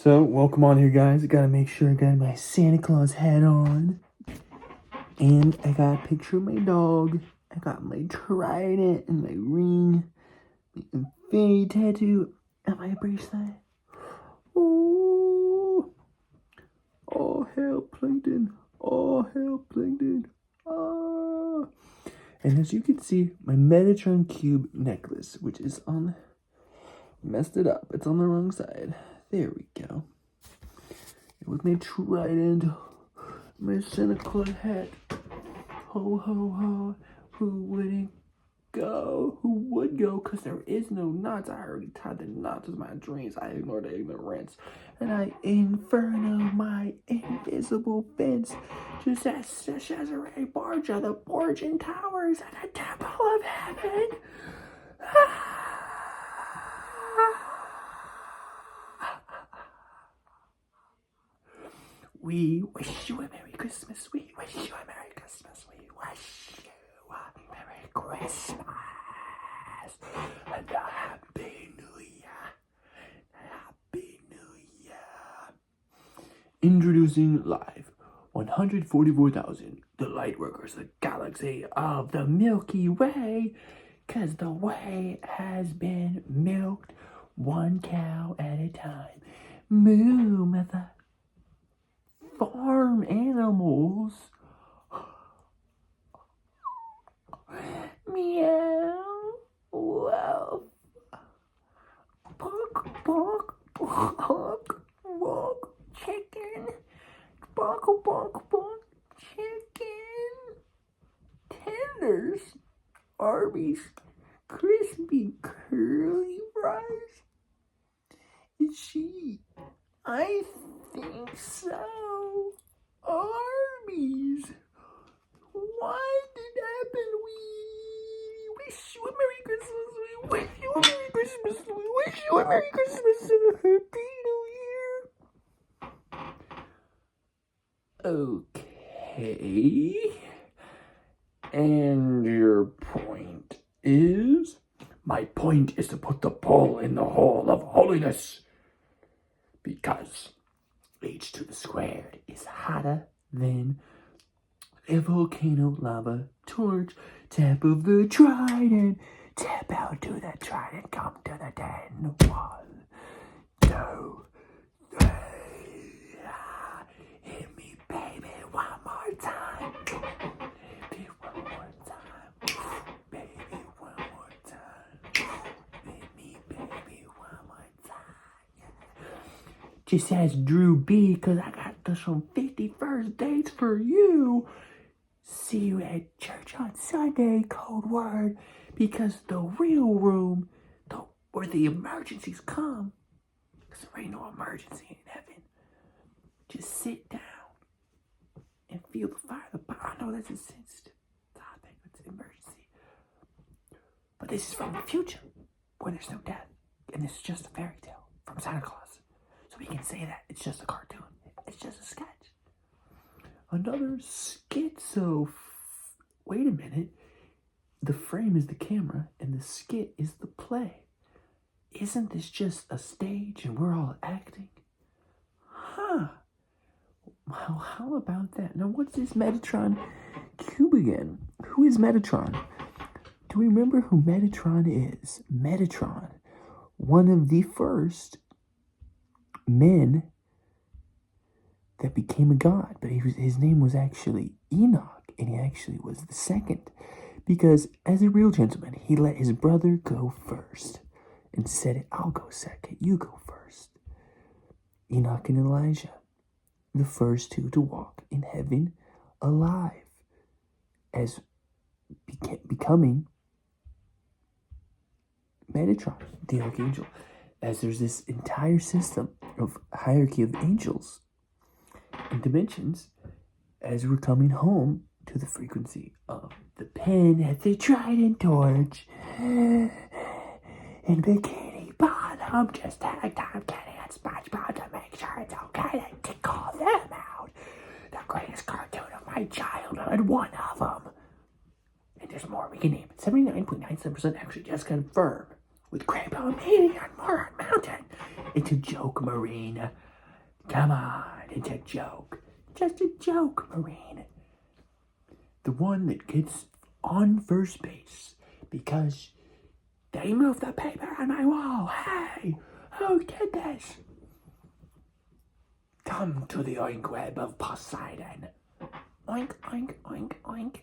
So, welcome on here, guys. I gotta make sure I got my Santa Claus hat on. And I got a picture of my dog. I got my trident and my ring. My infinity tattoo and my bracelet. Oh, all hail Plankton. All hail Plankton. Ah. And as you can see, my Metatron Cube necklace, which is on... Messed it up. It's on the wrong side. There we go. With my trident, my Santa Claus hat. Ho, ho, ho. Who wouldn't go? Who would go? Because there is no knots. I already tied the knots with my dreams. I ignored the ignorance. And I inferno my invisible fence. Just as Cesare Borgia, the Borgian Towers, and the Temple of Heaven. We wish you a Merry Christmas. We wish you a Merry Christmas. We wish you a Merry Christmas. And a Happy New Year. Happy New Year. Introducing live 144,000. The light workers, the galaxy of the Milky Way. Because the way has been milked one cow at a time. Moo, mother. Farm animals. Meow. Wow. Bark, bark, bark, bark. Chicken. Bark, bark, bark. Chicken. Tenders. Arby's. Crispy curly fries. Is she? I think so. Arby's. What did happen? We wish you a Merry Christmas. We wish you a Merry Christmas. We wish you a Merry Christmas and a Happy New Year. Okay. And your point is? My point is to put the ball in the hole of holiness. Because h to the squared is hotter than a volcano lava torch. Tap of the trident. Tap out to the trident. Come to the den. 1, 2, 3. Hit me, baby, one more time. Hit me one more time. Baby, one more time. Hit me, baby, one more time. Just as Drew B, because I got some 51st dates for you. See you at church on Sunday, code word, because the real room, where the emergencies come, because there ain't no emergency in heaven. Just sit down and feel the fire. I know that's a sensitive topic, it's an emergency. But this is from the future, where there's no death, and this is just a fairy tale from Santa Claus. So we can say that it's just a cartoon. It's just a sketch. Another schizo. Wait a minute. The frame is the camera and the skit is the play. Isn't this just a stage and we're all acting? Huh. Well, how about that? Now, what's this Metatron Cube again? Who is Metatron? Do we remember who Metatron is? Metatron, one of the first men that became a god, but his name was actually Enoch, and he actually was the second, because as a real gentleman, he let his brother go first, and said, I'll go second, you go first. Enoch and Elijah, the first two to walk in heaven alive, as becoming Metatron, the archangel, as there's this entire system of hierarchy of angels and dimensions, as we're coming home to the frequency of the pen at the trident torch and bikini bottom, just tag time Kenny and SpongeBob to make sure it's okay to call them out. The greatest cartoon of my childhood, one of them. And there's more we can name it. 79.97% actually just confirmed with Crapo Media on Moron Mountain. It's a joke, Marina. Come on, it's a joke. Just a joke, Marine. The one that gets on first base because they moved the paper on my wall. Hey, who did this? Come to the oink web of Poseidon. Oink, oink, oink, oink.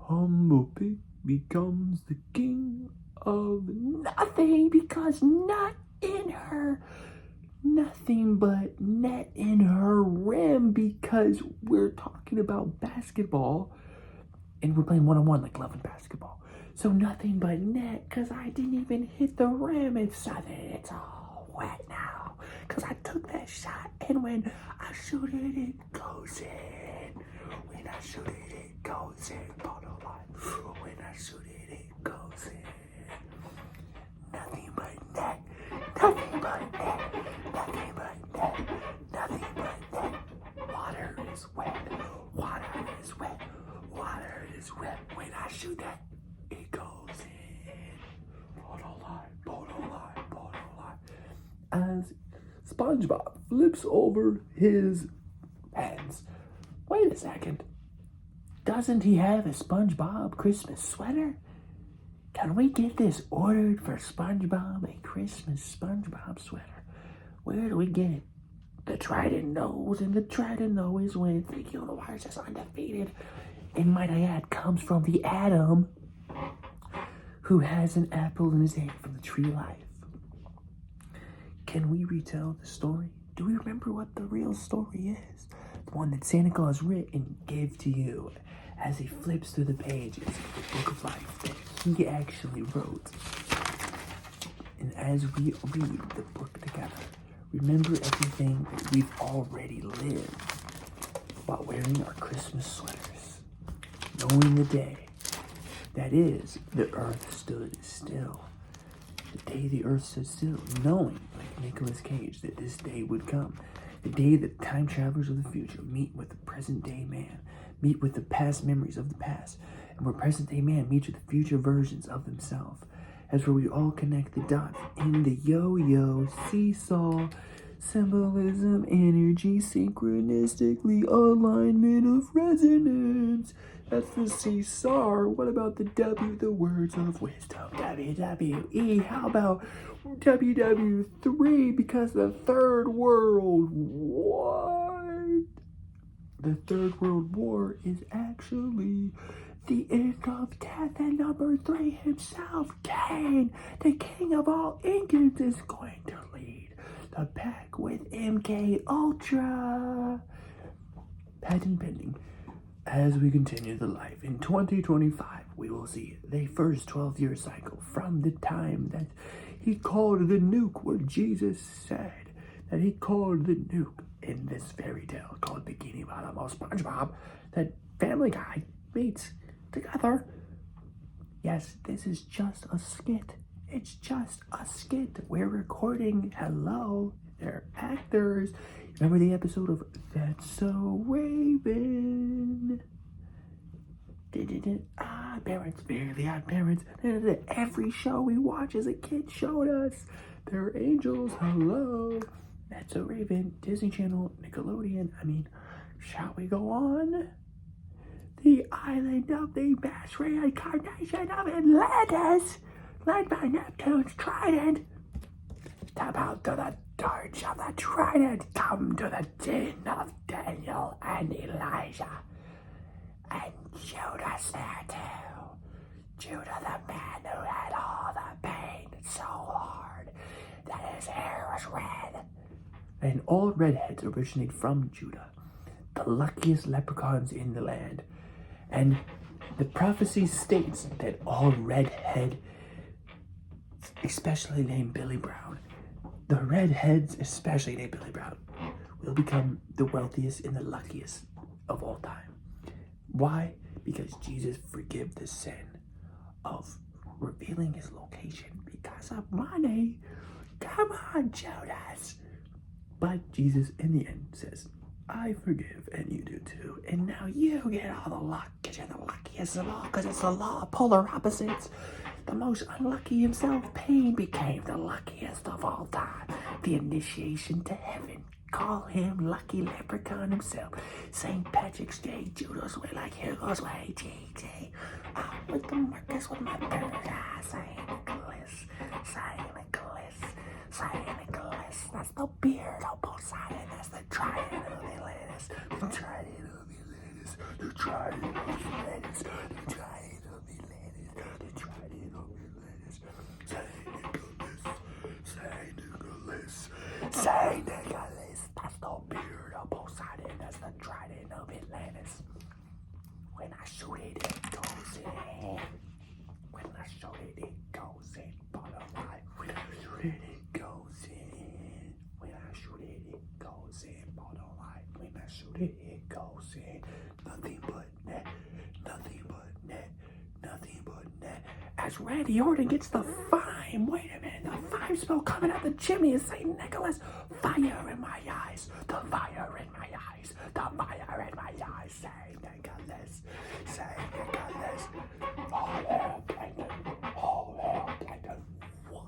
Humble pig becomes the king of nothing because not in her. Nothing but net in her rim because we're talking about basketball and we're playing one-on-one like love and basketball. So nothing but net because I didn't even hit the rim. It's all wet now because I took that shot and when I shoot it, it goes in. When I shoot it, it goes in. When I shoot it, it goes in. Nothing but net. Nothing but net. Nothing but net. Nothing but net. Water is wet. Water is wet. Water is wet. When I shoot that, it goes in. Bottle line. As SpongeBob flips over his hands. Wait a second. Doesn't he have a SpongeBob Christmas sweater? Can we get this ordered for SpongeBob, a Christmas SpongeBob sweater? Where do we get it? The Trident knows, and the Trident always wins. The universe is undefeated. And might I add, comes from the Adam, who has an apple in his hand from the tree of life. Can we retell the story? Do we remember what the real story is? The one that Santa Claus writ and gave to you as he flips through the pages of the Book of Life that he actually wrote. And as we read the book together, remember everything that we've already lived while wearing our Christmas sweaters, knowing the day that is, the earth stood still. The day the earth stood still, knowing, like Nicolas Cage, that this day would come. The day that time travelers of the future meet with the present day man, meet with the past memories of the past, and where present day man meets with the future versions of themselves. As where we all connect the dots in the yo-yo, seesaw, symbolism, energy, synchronistically alignment of resonance. That's the seesaw. What about the W, the words of wisdom? WWE. How about WW3? Because the third world, what? The third world war is actually the end of death, and number 3 himself, Kane, the king of all Incans, is going to lead the pack with MK Ultra. Patent pending. As we continue the life in 2025, we will see the first 12-year cycle from the time that he called the nuke, where Jesus said that he called the nuke in this fairy tale called Bikini Bottom of SpongeBob, that Family Guy meets together. Yes, this is just a skit. It's just a skit. We're recording. Hello, they're actors. Remember the episode of That's So Raven? Odd Parents, Fairly Odd Parents. Every show we watch as a kid showed us. They're angels. Hello. That's So Raven. Disney Channel, Nickelodeon. Shall we go on? The island of the mass reincarnation of Atlantis, led by Neptune's trident. Step out to the torch of the trident. Come to the den of Daniel and Elijah. And Judah's there too. Judah, the man who had all the pain so hard that his hair was red. And all redheads originate from Judah, the luckiest leprechauns in the land. And the prophecy states that all redhead, especially named Billy Brown, the redheads, especially named Billy Brown, will become the wealthiest and the luckiest of all time. Why? Because Jesus forgave the sin of revealing his location because of money. Come on, Judas. But Jesus, in the end, says, I forgive, and you do too. And now you get all the luck, because you're the luckiest of all, because it's the law of polar opposites. The most unlucky himself, Pain, became the luckiest of all time. The initiation to heaven call him Lucky Leprechaun himself. St. Patrick's Day, Judo's way, like here goes way, GG. With the Marcus with my third eye, St. Nicholas, St. Nicholas, St. Nicholas. That's the beard of Poseidon, that's the trident of the Atlantis, the trident of the Atlantis, the trident of the Atlantis, the trident of the Atlantis, the trident of the Atlantis. St. Nicholas, St. Nicholas, that's the beard of Poseidon, that's the trident of Atlantis. When I shoot it, it goes in. When I shoot it, it goes in. Bottom line. When I shoot it, it goes in. When I shoot it, it goes in. Bottom line. When I shoot it, it goes in. Nothing but net. Nothing but net. Nothing but net. As Randy Orton gets the fime. Wait a minute. The fime smell coming out the chimney is St. Nicholas. Fire in my eyes. The fire in my eyes. The fire in my eyes. St. Nicholas. St. Nicholas. Oh, hell, Brandon. Oh, hell, Brandon. What?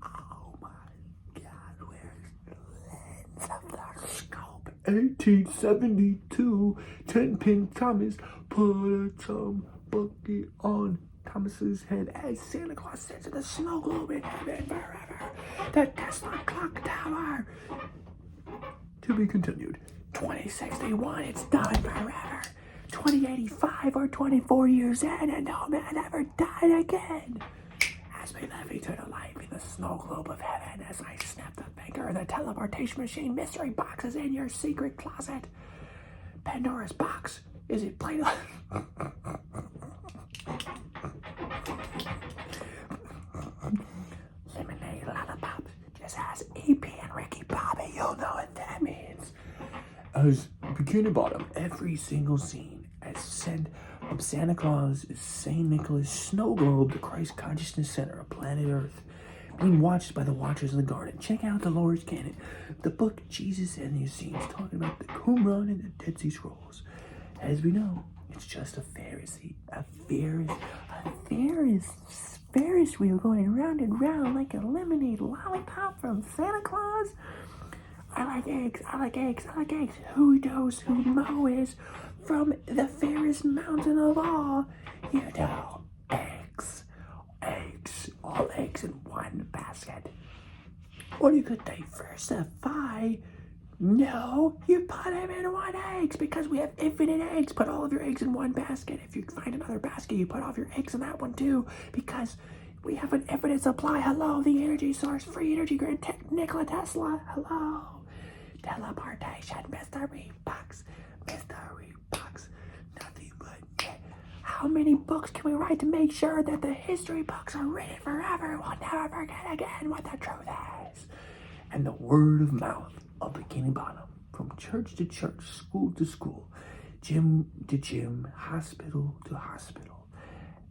Oh, my God. Where's the lens of the scope? 1872, 10-pin Thomas put a chum bucket on Thomas's head as Santa Claus sits in the snow globe in heaven forever. The Tesla clock tower. To be continued. 2061, it's done forever. 2085 or 24 years in, and no man ever died again. As we live eternal life in the snow globe of heaven, as I snap the finger, the teleportation machine mystery box is in your secret closet. Pandora's box. Is it played on? Lemonade Lollipops just has EP and Ricky Bobby. You'll know what that means. As Bikini Bottom, every single scene as sent from Santa Claus is St. Nicholas Snow Globe, the Christ Consciousness Center of planet Earth, being watched by the Watchers in the Garden. Check out the Lord's Canon, the book Jesus and these scenes, talking about the Qumran and the Dead Sea Scrolls. As we know, it's just a Ferris wheel going round and round like a lemonade lollipop from Santa Claus. I like eggs, I like eggs, I like eggs. Who knows who Mo is from the fairest mountain of all? You know, eggs, all eggs in one basket. Or you could diversify. No, you put them in one eggs because we have infinite eggs. Put all of your eggs in one basket. If you find another basket, you put all of your eggs in that one too because we have an infinite supply. Hello, the energy source, free energy grid, Nikola Tesla. Hello. Teleportation, mystery box, nothing but net. How many books can we write to make sure that the history books are written forever? We'll never forget again what the truth is. And the word of mouth of Bikini Bottom, from church to church, school to school, gym to gym, hospital to hospital,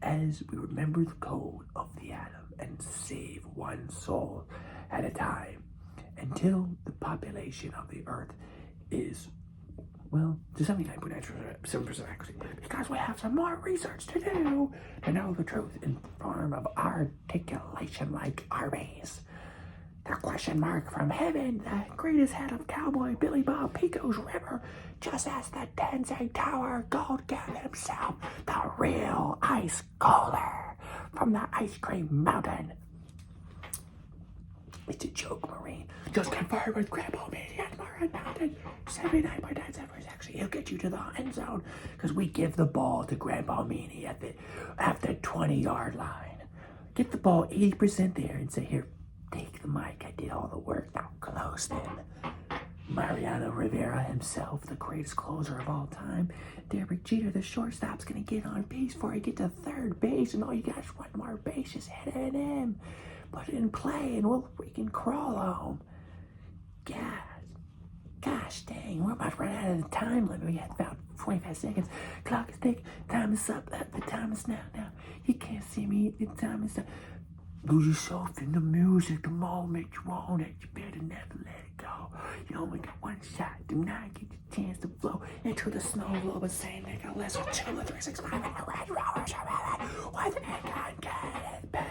as we remember the code of the atom and save one soul at a time until the population of the earth is, well, to 79.97% accuracy, because we have some more research to do to know the truth in form of articulation like Arby's. The question mark from heaven, the greatest head of cowboy Billy Bob Pico's River, just as the Tenzing Tower Gold gave himself the real ice cooler from the ice cream mountain. It's a joke, Marine. Just confirm with Grandpa Meanie at Marine Mountain. 79.97% actually. He'll get you to the end zone because we give the ball to Grandpa Meanie at the 20-yard line. Get the ball 80% there and say, here, take the mic. I did all the work. Now close them. Mariano Rivera himself, the greatest closer of all time. Derek Jeter, the shortstop's going to get on base before he gets to third base. And all you got is one more base. Just hit it in. Put it in play and we'll freaking crawl home. Gosh dang, we're about to run out of the time limit. We got about 45 seconds. Clock is ticking. Time is up. The time is now. You can't see me. The time is up. Lose yourself in the music the moment you want it. You better never let it go. You only got one shot. Do not get the chance to flow into the snow globe of St. Nicholas with 2, 3, 6, 5 in the red rollers. With an egg on cat and pain.